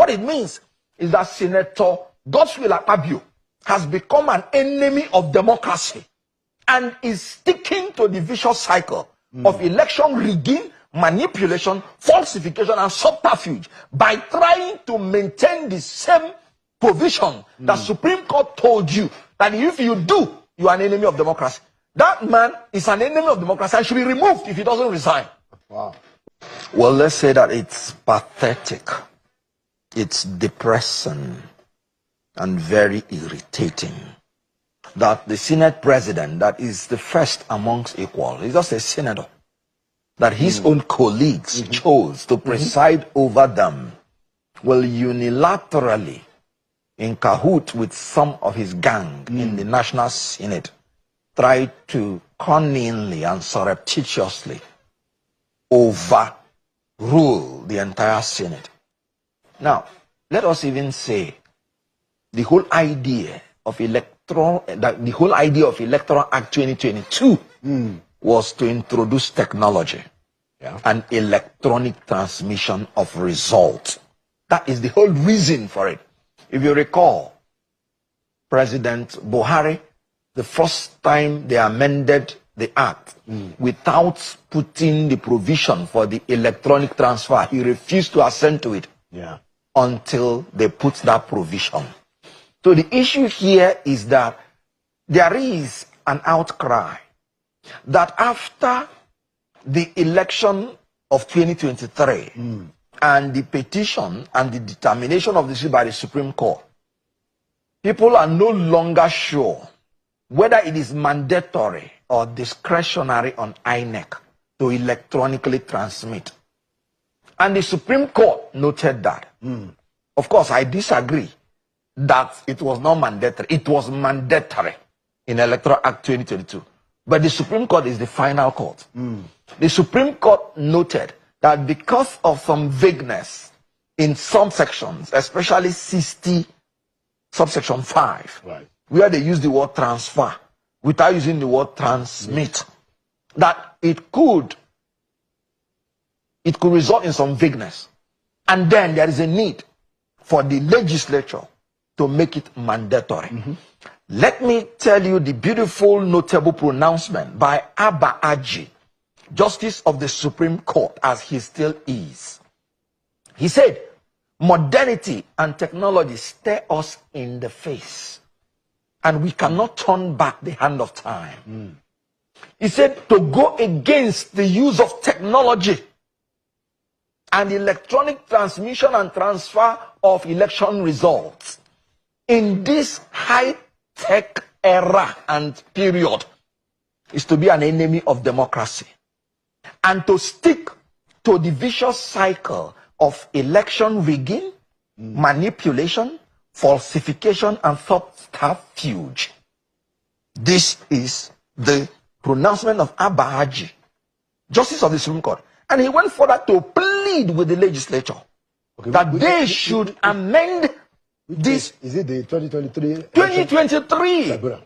What it means is that Senator Godswill Akpabio has become an enemy of democracy and is sticking to the vicious cycle of election rigging, manipulation, falsification, and subterfuge by trying to maintain the same provision that Supreme Court told you that if you do, you are an enemy of democracy. That man is an enemy of democracy and should be removed if he doesn't resign. Wow. Well, let's say that it's pathetic, it's depressing, and very irritating that the Senate president, that is the first amongst equals, he's just a senator, that his own colleagues chose to preside over them, will unilaterally, in cahoot with some of his gang in the National Senate, try to cunningly and surreptitiously overrule the entire Senate. Now, let us even say the whole idea of Electoral Act 2022 was to introduce technology and electronic transmission of results. That is the whole reason for it. If you recall, President Buhari, the first time they amended the act without putting the provision for the electronic transfer, he refused to assent to it until they put that provision. So the issue here is that there is an outcry that after the election of 2023 and the petition and the determination of the issue by the Supreme Court, people are no longer sure whether it is mandatory or discretionary on INEC to electronically transmit. And the Supreme Court noted that. Of course, I disagree that it was not mandatory. It was mandatory in Electoral Act 2022. But the Supreme Court is the final court. The Supreme Court noted that because of some vagueness in some sections, especially 60 subsection 5, where they use the word transfer without using the word transmit, that it could result in some vagueness. And then there is a need for the legislature to make it mandatory. Let me tell you the beautiful, notable pronouncement by Abba Aji, Justice of the Supreme Court, as he still is. He said, modernity and technology stare us in the face, and we cannot turn back the hand of time. He said, to go against the use of technology and electronic transmission and transfer of election results in this high-tech era and period is to be an enemy of democracy, and to stick to the vicious cycle of election rigging, manipulation, falsification, and subterfuge. This is the pronouncement of Abba Haji, Justice of the Supreme Court. And he went further to plead with the legislature that they should amend this. Is it the 2023? 2023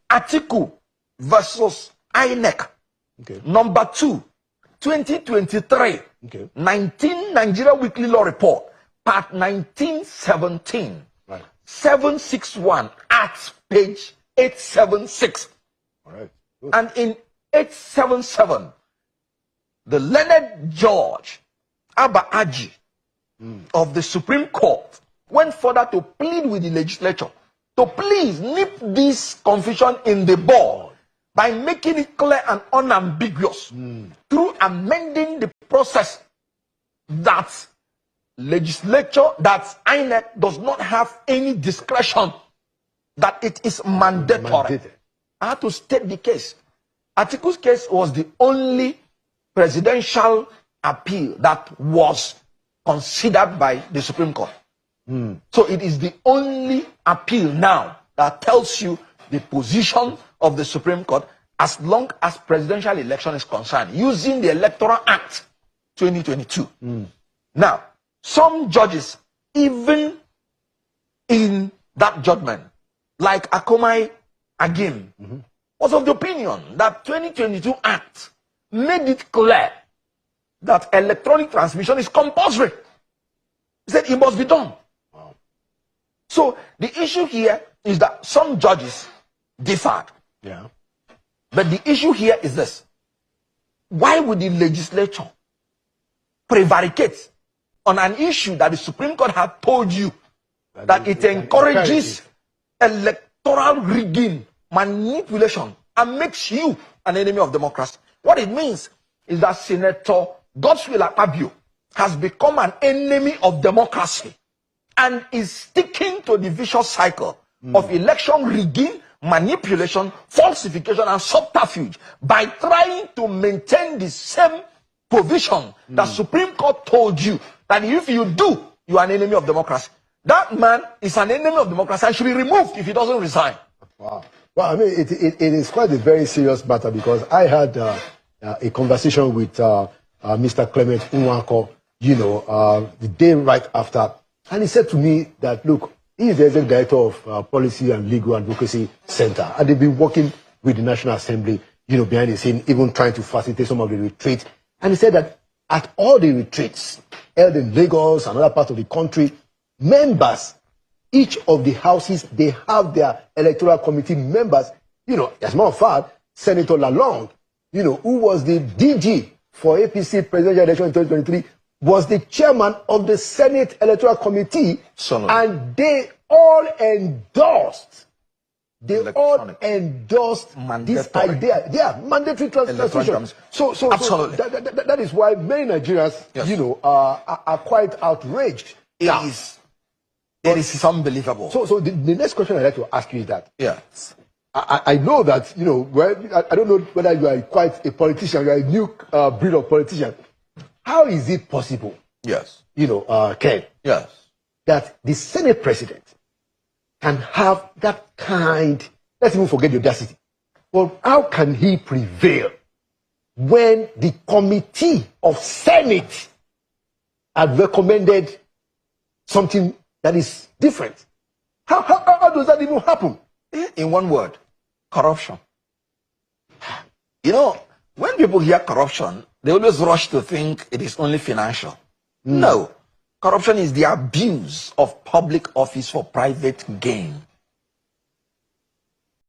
article versus INEC. Number 2, 2023. 19 Nigeria Weekly Law Report, part 1917, 761 at page 876. And in 877, the learned judge Abba Aji of the Supreme Court went further to plead with the legislature to please nip this confusion in the bud by making it clear and unambiguous through amending the process that legislature, that INEC does not have any discretion, that it is mandatory. I had to state the case. Atiku's case was the only presidential appeal that was considered by the Supreme Court. So it is the only appeal now that tells you the position of the Supreme Court as long as presidential election is concerned, using the Electoral Act 2022. Now, some judges, even in that judgment, like Akomai Agim, was of the opinion that 2022 Act made it clear that electronic transmission is compulsory. He said it must be done. Wow. So the issue here is that some judges differed. Yeah. But the issue here is this. Why would the legislature prevaricate on an issue that the Supreme Court has told you that it encourages electoral rigging, manipulation, and makes you an enemy of democracy? What it means is that Senator Akpabio has become an enemy of democracy and is sticking to the vicious cycle of election rigging, manipulation, falsification, and subterfuge by trying to maintain the same provision that Supreme Court told you that if you do, you are an enemy of democracy. That man is an enemy of democracy and should be removed if he doesn't resign. Wow. Well, I mean, it is quite a very serious matter, because I had a conversation with Mr. Kenneth Okonkwo, you know, the day right after, and he said to me that, look, he is the executive director of Policy and Legal Advocacy Center, and they've been working with the National Assembly, you know, behind the scene, even trying to facilitate some of the retreats. And he said that at all the retreats held in Lagos and other parts of the country, members, each of the houses, they have their electoral committee members. You know, as a matter of fact, Senator Lalong, you know, who was the DG for APC presidential election in 2023, was the chairman of the Senate Electoral Committee, and they all endorsed. They all endorsed this idea. Yeah, mandatory transmission. So absolutely. That is why many Nigerians, you know, are quite outraged. It is unbelievable. So the next question I'd like to ask you is that. Yes. I know that, you know, I don't know whether you are quite a politician, you are a new breed of politician. How is it possible? Yes. You know, Ken. Yes. That the Senate president can have that kind, let's even forget the audacity. But how can he prevail when the committee of Senate had recommended something that is different? How does that even happen? In one word, corruption. You know, when people hear corruption, they always rush to think it is only financial. No. Corruption is the abuse of public office for private gain.